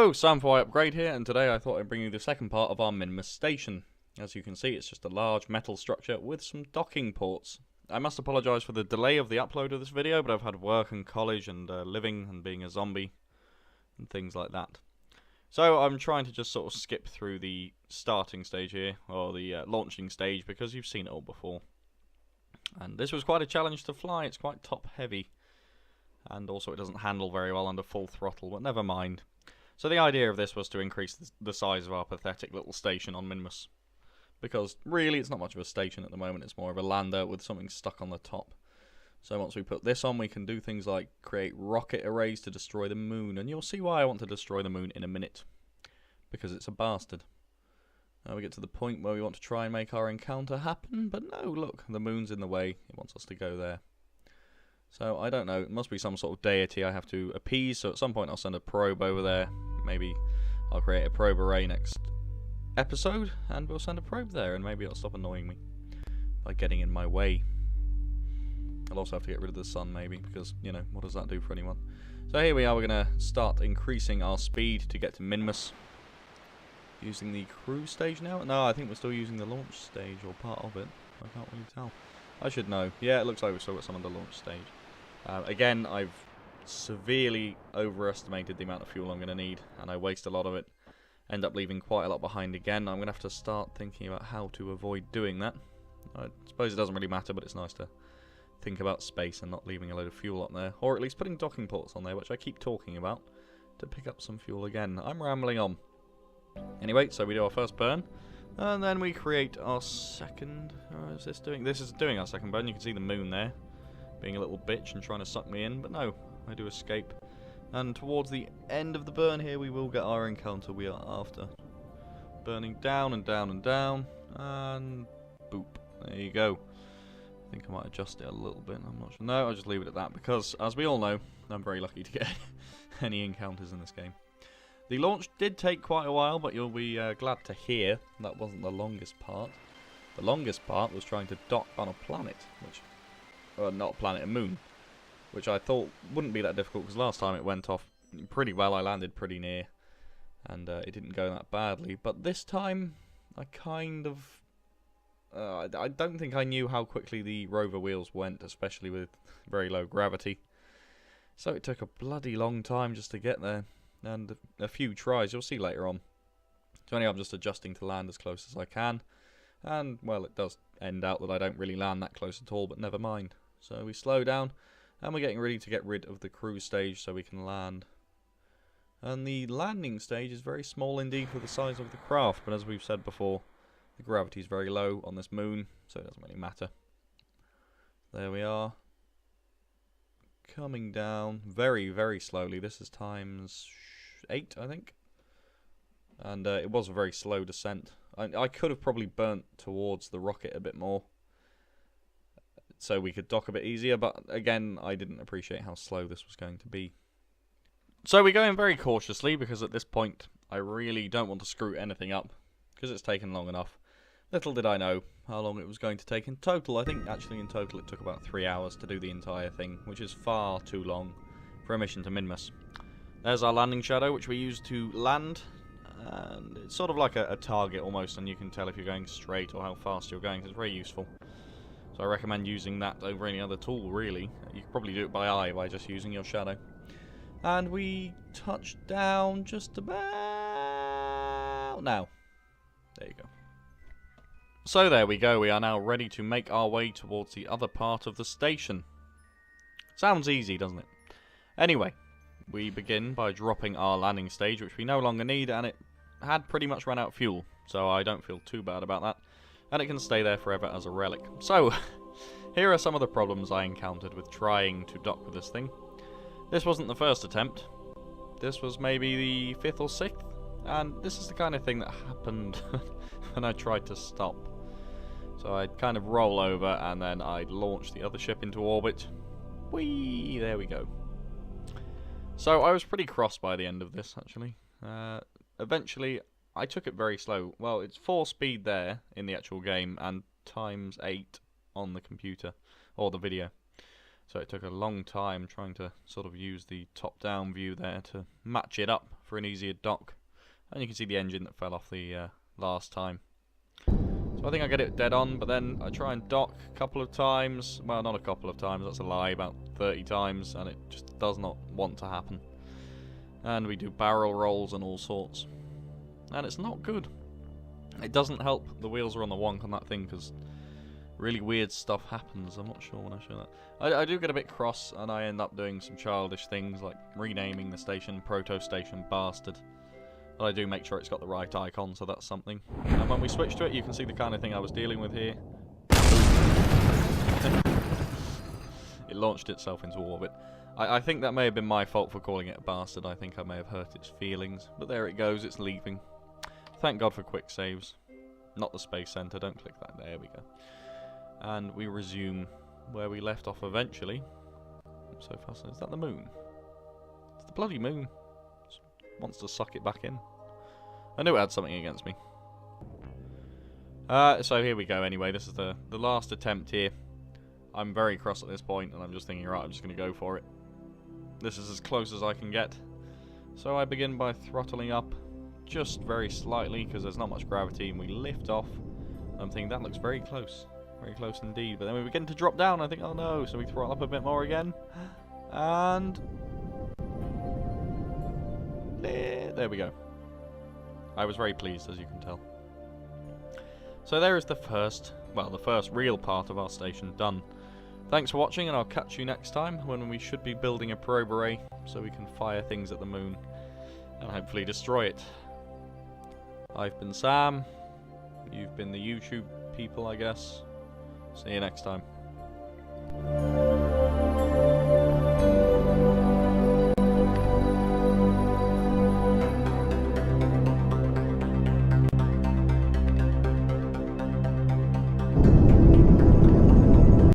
Hello, Samfy Upgrade here, and today I thought I'd bring you the second part of our Minmus station. As you can see, it's just a large metal structure with some docking ports. I must apologise for the delay of the upload of this video, but I've had work and college and living and being a zombie and things like that. So I'm trying to just sort of skip through the starting stage here, or the launching stage, because you've seen it all before. And this was quite a challenge to fly. It's quite top heavy, and also it doesn't handle very well under full throttle, but never mind. So the idea of this was to increase the size of our pathetic little station on Minmus. Because really it's not much of a station at the moment, it's more of a lander with something stuck on the top. So once we put this on, we can do things like create rocket arrays to destroy the moon, and you'll see why I want to destroy the moon in a minute. Because it's a bastard. Now we get to the point where we want to try and make our encounter happen, but no, look, the moon's in the way, it wants us to go there. So, I don't know, it must be some sort of deity I have to appease, so at some point I'll send a probe over there. Maybe I'll create a probe array next episode, and we'll send a probe there, and maybe it'll stop annoying me by getting in my way. I'll also have to get rid of the sun, maybe, because, you know, what does that do for anyone? So here we are, we're going to start increasing our speed to get to Minmus. Using the cruise stage now? No, I think we're still using the launch stage, or part of it. I can't really tell. I should know. Yeah, it looks like we've still got some on the launch stage. Again, I've severely overestimated the amount of fuel I'm going to need, and I waste a lot of it. End up leaving quite a lot behind again. I'm going to have to start thinking about how to avoid doing that. I suppose it doesn't really matter, but it's nice to think about space and not leaving a load of fuel up there. Or at least putting docking ports on there, which I keep talking about, to pick up some fuel again. I'm rambling on. Anyway, so we do our first burn. And then we create our second... This is doing our second burn. You can see the moon there, being a little bitch and trying to suck me in. But no, I do escape. And towards the end of the burn here, we will get our encounter we are after. Burning down and down and down. And boop. There you go. I think I might adjust it a little bit. I'm not sure. No, I'll just leave it at that. Because, as we all know, I'm very lucky to get any encounters in this game. The launch did take quite a while, but you'll be glad to hear that wasn't the longest part. The longest part was trying to dock on a planet, not a planet, a moon, which I thought wouldn't be that difficult, because last time it went off pretty well, I landed pretty near, and it didn't go that badly. But this time, I kind of... I don't think I knew how quickly the rover wheels went, especially with very low gravity. So it took a bloody long time just to get there. And a few tries, you'll see later on. So anyway, I'm just adjusting to land as close as I can. And, well, it does end out that I don't really land that close at all, but never mind. So we slow down, and we're getting ready to get rid of the cruise stage so we can land. And the landing stage is very small indeed for the size of the craft, but as we've said before, the gravity is very low on this moon, so it doesn't really matter. There we are. Coming down very, very slowly. This is times 8, I think. And it was a very slow descent. I could have probably burnt towards the rocket a bit more, so we could dock a bit easier, but again, I didn't appreciate how slow this was going to be. So we go in very cautiously, because at this point, I really don't want to screw anything up, because it's taken long enough. Little did I know how long it was going to take in total. I think actually in total it took about 3 hours to do the entire thing, which is far too long for a mission to Minmus. There's our landing shadow, which we use to land, and it's sort of like a target almost, and you can tell if you're going straight or how fast you're going. It's very useful. So I recommend using that over any other tool, really. You could probably do it by eye by just using your shadow. And we touch down just about now. There you go. So there we go, we are now ready to make our way towards the other part of the station. Sounds easy, doesn't it? Anyway, we begin by dropping our landing stage, which we no longer need, and it had pretty much run out of fuel, so I don't feel too bad about that. And it can stay there forever as a relic. So, here are some of the problems I encountered with trying to dock with this thing. This wasn't the first attempt. This was maybe the 5th or 6th, and this is the kind of thing that happened when I tried to stop. So I'd kind of roll over, and then I'd launch the other ship into orbit. Whee! There we go. So I was pretty cross by the end of this, actually. Eventually, I took it very slow. Well, it's 4 speed there in the actual game, and times 8 on the computer, or the video. So it took a long time trying to sort of use the top-down view there to match it up for an easier dock. And you can see the engine that fell off the last time. So I think I get it dead on, but then I try and dock a couple of times. Well, not a couple of times, that's a lie, about 30 times, and it just does not want to happen. And we do barrel rolls and all sorts. And it's not good. It doesn't help the wheels are on the wonk on that thing, because really weird stuff happens. I'm not sure when I show that. I do get a bit cross, and I end up doing some childish things, like renaming the station Proto Station Bastard. But I do make sure it's got the right icon, so that's something. And when we switch to it, you can see the kind of thing I was dealing with here. It launched itself into orbit. I think that may have been my fault for calling it a bastard. I think I may have hurt its feelings. But there it goes, it's leaving. Thank God for quick saves. Not the Space Center, don't click that. There we go. And we resume where we left off eventually. I'm so fascinated. Is that the moon? It's the bloody moon. Wants to suck it back in. I knew it had something against me. So here we go anyway. This is the last attempt here. I'm very cross at this point, and I'm just thinking, right, I'm just going to go for it. This is as close as I can get. So I begin by throttling up just very slightly, because there's not much gravity, and we lift off. I'm thinking, that looks very close. Very close indeed. But then we begin to drop down, I think, oh no. So we throttle up a bit more again. And there we go. I was very pleased, as you can tell. So there is the first real part of our station done. Thanks for watching, and I'll catch you next time when we should be building a probe array so we can fire things at the moon and hopefully destroy it. I've been Sam. You've been the YouTube people, I guess. See you next time.